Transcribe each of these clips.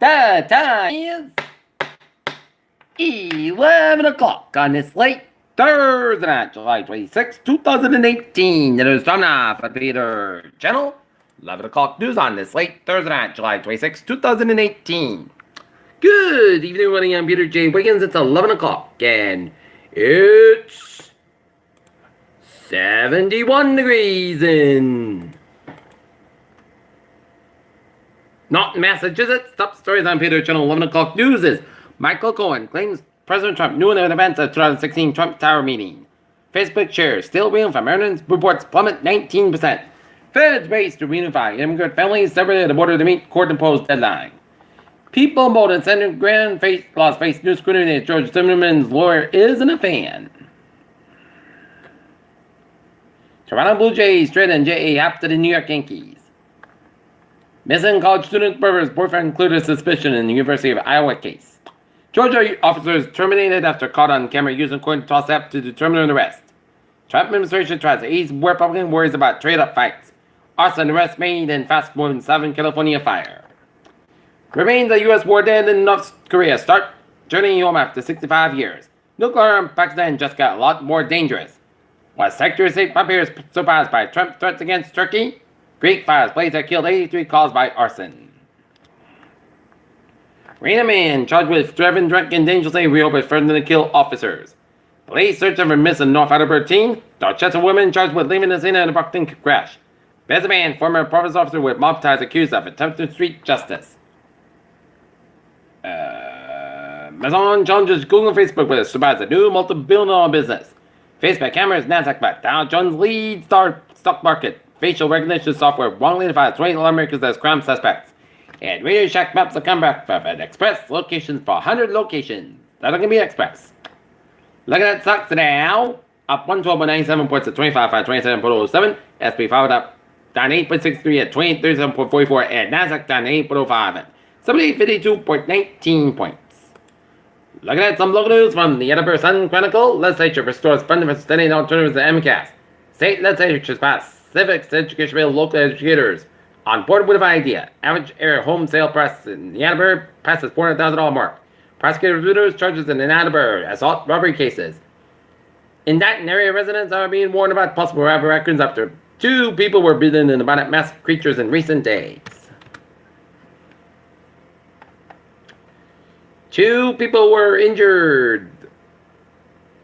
The time is 11 o'clock on this late Thursday night, July 26, 2018. It is time now for Peter Channel. 11 o'clock news on this late Thursday night, July 26, 2018. Good evening, everybody. I'm Peter J. Wiggins. It's 11 o'clock, and it's 71 degrees in not Massachusetts. Top stories on Peter Channel 11 o'clock news is Michael Cohen claims President Trump knew in advance of 2016 Trump Tower meeting. Facebook shares still reeling from earnings reports plummet 19%. Feds race to reunify immigrant families separated at the border to meet court-imposed deadline. People bold and Senator Grand laws face new scrutiny as George Zimmerman's lawyer isn't a fan. Toronto Blue Jays trade and J.A. Happ to the New York Yankees. Missing college student Berber's boyfriend included suspicion in the University of Iowa case. Georgia officers terminated after caught on camera using coin toss app to determine an arrest. Trump administration tries to ease Republican worries about trade-up fights. Arson arrest made in fast-moving Southern California fire. Remains a U.S. war dead in North Korea start journeying home after 65 years. Nuclear in Pakistan just got a lot more dangerous. Was Secretary of State Pompeo surprised by Trump threats against Turkey? Greek fires blaze that killed 83 caused by arson. Rena man charged with driving drunk and dangerously reopened further to kill officers. Police search for missing North Attleboro teen. Dorchester woman charged with leaving the scene of the Brockton crash. Man, former police officer with mob ties accused of attempted street justice. Amazon challenges Google and Facebook with a surprise a new multi-billion-dollar business. Facebook cameras, NASDAQ bet, Dow Jones leads stock market. Facial recognition software wrongly identifies 20 Americans as crime suspects. And Radio Shack maps a comeback for an express locations for 100 locations. That's going to be express. Look at that stocks now. Up 112.97 points at 25,527.07. SP 5 up down 8.63 at 28.37.44. And NASDAQ down 8.05 at 78.52.19 points. Looking at some local news from the Edinburgh Sun Chronicle. Legislature restores funding for studying alternatives to MCAS. State legislatures pass civics education bill local educators on board with an idea. Average area home sale price in the Edinburgh passes $400,000 mark. Prosecutors reduce charges in the Edinburgh assault robbery cases. In that area, residents are being warned about possible robbery raccoons after 2 people were bitten in the bonnet masked creatures in recent days. 2 people were injured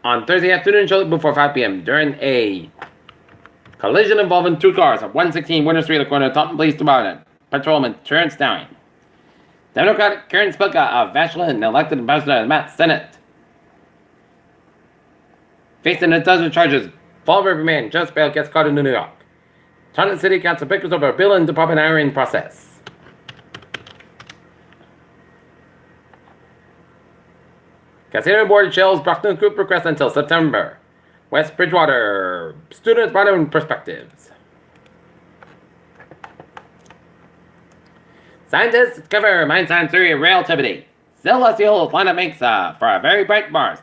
on Thursday afternoon shortly before 5 p.m. during a collision involving 2 cars at 116 Winter Street, according to Taunton Police Department. Patrolman Terrence Downing. Democrat Karen Spilka of Ashland, elected ambassador to the Matt Senate, facing a dozen charges. Fall River man just bail gets caught in New York. Taunton City Council pickers over a bill and department hiring process. Casino Board shells Brockton Group request until September. West Bridgewater students brought in perspectives. Scientists discover mind science theory of relativity. Celestial planet makes for a very bright Mars.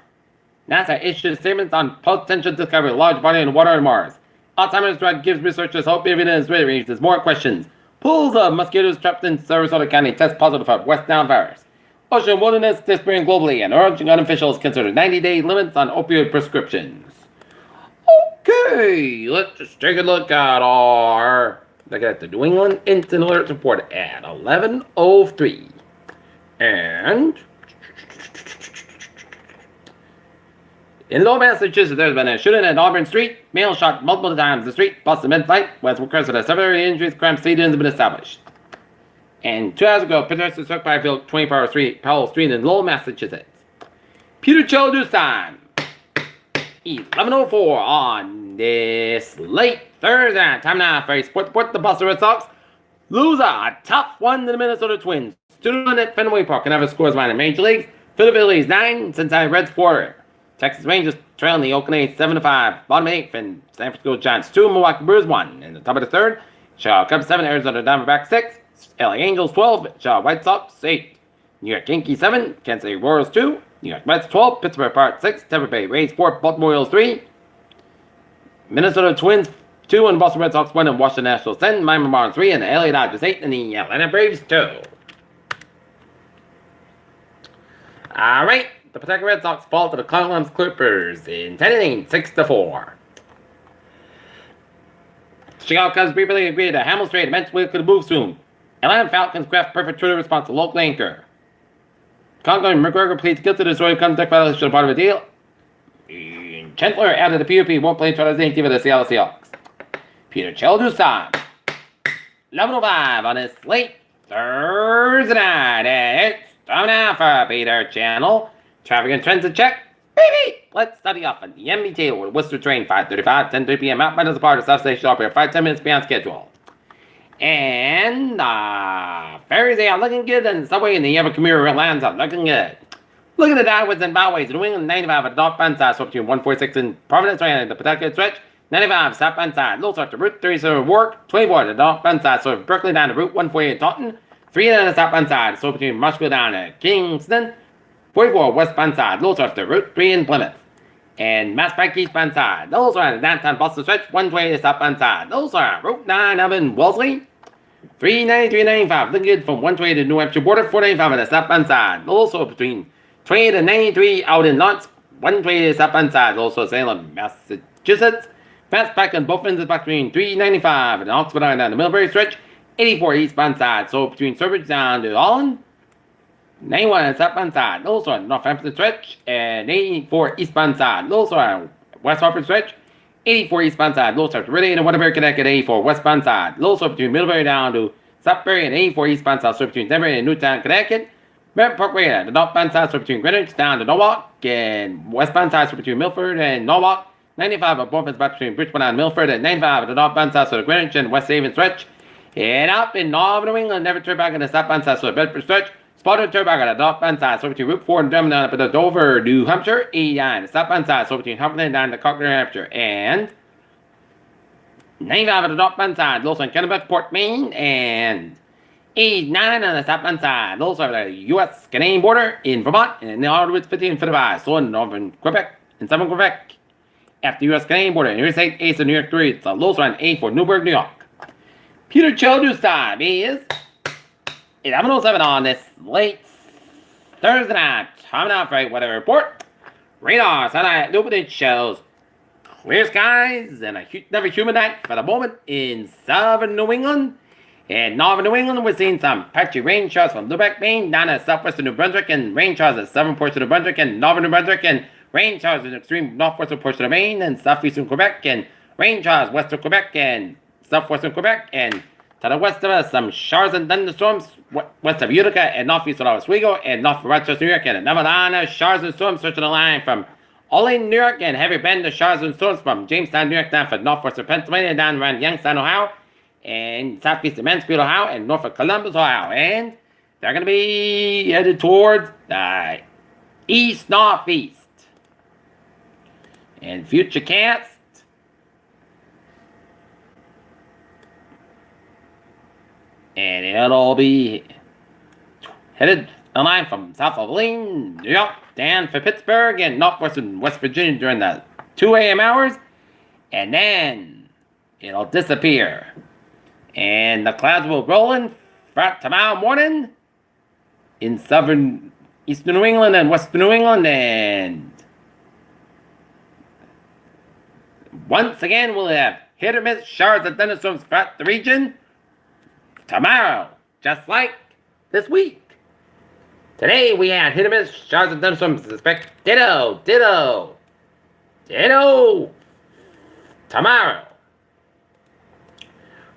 NASA issues statements on potential discovery of large body of water on Mars. Alzheimer's drug gives researchers hope even as it raises more questions. Pools of mosquitoes trapped in Sarasota County test positive for West Nile virus. Ocean wilderness disappearing globally and urging gun officials consider 90-day limits on opioid prescriptions. Okay, let's just take a look at the New England Instant Alert Report at 11:03. And in Lowell, Massachusetts, there's been a shooting at Auburn Street. Male shot multiple times the street, busted mid-flight. West requested a severe injuries. Crime scene has been established. And 2 hours ago, pedestrians struck by a vehicle 20 Powell Street in Lowell, Massachusetts. Peter Cho News Time. 11:04 on this late Thursday night. Time now for a sports report. The Boston Red Sox lose a tough one to the Minnesota Twins. 2-1 at Fenway Park. Another scores line in Major Leagues. Philadelphia Phillies 9, Cincinnati Reds 4. Texas Rangers trailing the Oakland A's 7-5. Bottom 8, and San Francisco Giants 2, Milwaukee Brewers 1. In the top of the third, Chicago Cubs 7, Arizona Diamondbacks 6. LA Angels 12, Chicago White Sox 8, New York Yankees 7, Kansas City Royals 2, New York Mets 12, Pittsburgh Pirates 6, Tampa Bay Rays 4, Baltimore Orioles 3, Minnesota Twins 2, and Boston Red Sox 1, and Washington Nationals 10, Miami Marlins 3, and the LA Dodgers 8, and the Atlanta Braves 2. All right, the Pawtucket Red Sox fall to the Cleveland Clippers in 10 innings, 6-4. Chicago Cubs briefly agreed to Hamels trade eventually could move soon. Atlanta Falcons craft perfect Twitter response to local anchor. Congo and McGregor pleads guilty to the story of conduct violation of part of a deal. Chandler added the PUP won't play 2018 for the Seattle Seahawks. Peter Childress time. 11:05 on this late Thursday night. And it's time now for Peter Channel. Traffic and trends to check. Baby! Let's study off on the MBT with Worcester train 5:35, 10:30 p.m. Outbound as a part of South Station operator 5-10 minutes beyond schedule. And ferries are looking good, and subway in the Evercommuter lands are looking good. Look at the downwards and boundways. New England 95 at the northbound side, so between 146 and Providence, right at the Pawtucket stretch. 95 southbound side, little south to Route 37 Warwick. 24 at the northbound side, so Berkeley down to Route 148 Taunton. 3 on the southbound side, so between Marshfield down to Kingston. 44 westbound side, little south to Route 3 in Plymouth. And Mass Pike eastbound side, those are the downtown Boston stretch. 120 southbound side, those are Route 9 up in Wellesley. 393 and 95, looking good from 120 to New Hampshire border. 495 on the southbound side, also between 20 to 93 out in Lawrence. 120 southbound side, also Salem, Massachusetts. Fast Pike on both ends is between 395 and Oxford down the Millbury stretch. 84 eastbound side, so between Sturbridge down to Holland. 91 on southbound side, those are Northampton stretch. And 84 eastbound side, those are West Hartford stretch. 84 eastbound side, those are Reading and Waterbury, Connecticut. 84 westbound side, those are between Middlebury down to Sudbury. And 84 eastbound side, so between Denver and Newtown, Connecticut. Merritt Parkway at the northbound side, so between Greenwich down to Norwalk. And westbound side, so between Milford and Norwalk. 95 at both ends between Bridgeport and Milford. And 95 at the northbound side, so the Greenwich and West Haven stretch. And up in Northern New England, never turn back on the southbound side, so the Bedford stretch. Spotted turn back on the northbound side, so between Route 4 and Durham down to the Dover, New Hampshire. 89 the southbound side, so between Humberland down to Concord, New Hampshire. And 95 at the northbound side, those are Kennebec, Port, Maine. And 89 on the southbound side, those are the U.S.-Canadian border in Vermont. And the Hardwood 50 and 55, so in northern Quebec and southern Quebec. After U.S.-Canadian border, Interstate 8 in New York 3, so those are on A for Newburgh, New York. Peter Childress time is 11:07 on this late Thursday night. Time now for a weather report. Radar satellite illuminated shows clear skies and never humid night for the moment in southern New England. In northern New England, we're seeing some patchy rain showers from Lubec, Maine, down to southwestern New Brunswick, and rain showers in southern portion of New Brunswick and northern New Brunswick, and rain showers in the extreme northwestern portion of Maine and southeastern Quebec, and rain showers west of Quebec and southwestern Quebec, and to the west of us, some showers and thunderstorms west of Utica and northeast of Oswego and north of Rochester, New York, and another line of showers and storms searching the line from Olean, New York, and heavy bend of showers and storms from Jamestown, New York, down for northwestern Pennsylvania, down around Youngstown, Ohio, and southeast of Mansfield, Ohio, and north of Columbus, Ohio. And they're going to be headed towards the east-northeast. And future cats, and it'll be headed on line from south of Lane, New York, down for Pittsburgh and northwestern West Virginia during the 2 a.m. hours. And then it'll disappear. And the clouds will roll in throughout tomorrow morning in southern eastern New England and western New England. And once again, we'll have hit or miss showers and thunderstorms throughout the region tomorrow, just like this week. Today we had hit or miss showers and thunderstorms. Expect ditto tomorrow.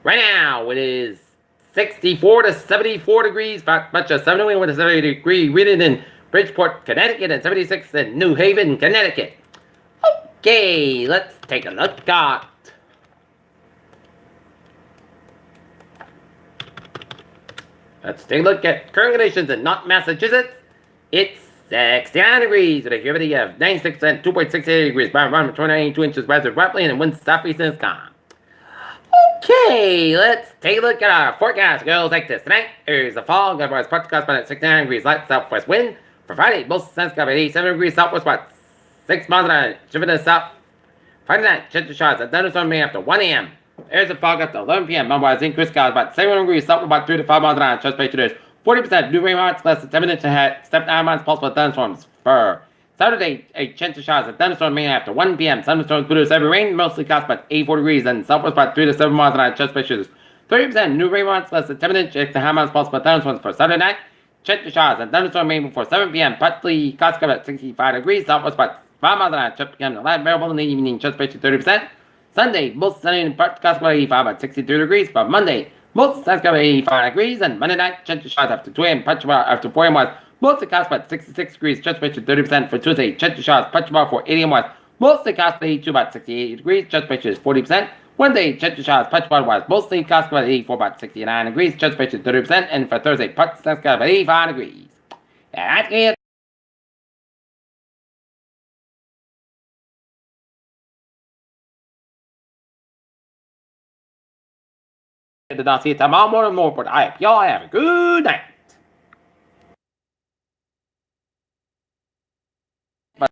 Right now it is 64 to 74 degrees, much of 71 with a 70-degree reading in Bridgeport, Connecticut, and 76 in New Haven, Connecticut. Okay, let's take a look at current conditions in North Massachusetts. It's 69 degrees with a humidity of 96% 2.68 degrees. By around 29 inches west of rapidly and winds southeast in the sky. Okay, let's take a look at our forecast. Girls like this. Tonight, there's a fog. Otherwise, part corresponding at 69 degrees light southwest wind. For Friday, most sense got 87 degrees southwest, about 6 miles an hour. Shipping to the south. Friday night, chance of showers. A thunderstorm may after 1 a.m. There's a fog after 11 p.m. Otherwise, increased skies about 71 degrees south, about 3 to 5 miles an hour. Chance to there's 40% new rain amounts less than 7 inches ahead. 7 amounts possible thunderstorms for Saturday. A chance of showers of thunderstorm may after 1 p.m. Thunderstorms produce heavy rain, mostly cost about 84 degrees and southwest about 3 to 7 miles an hour. Chest pressures 30% new rain amounts less than 7 inches. 6 amounts possible thunderstorms for Saturday night. Chance of showers and thunderstorm may before 7 p.m. Partly cost about 65 degrees. Southwest about 5 miles an hour. Chest becomes a light variable in the evening. Chest pressure 30%. Sunday, most sunny and part cost about 85 at 63 degrees. But Monday, most sun's about 85 degrees. And Monday night, chance of showers after 2 a.m. Punch about after 4 a.m. was mostly cost about 66 degrees. Chest pressure 30% for Tuesday. Chance of showers punch about for 8 a.m. was mostly cost about 82 about 68 degrees. Chest pressure is 40%. Wednesday, chance of showers punch about was mostly cost about 84 about 69 degrees. Chest pressure 30%. And for Thursday, punch sun's got about 85 degrees. That's it. Did not see it tomorrow morning more, but I hope y'all have a good night.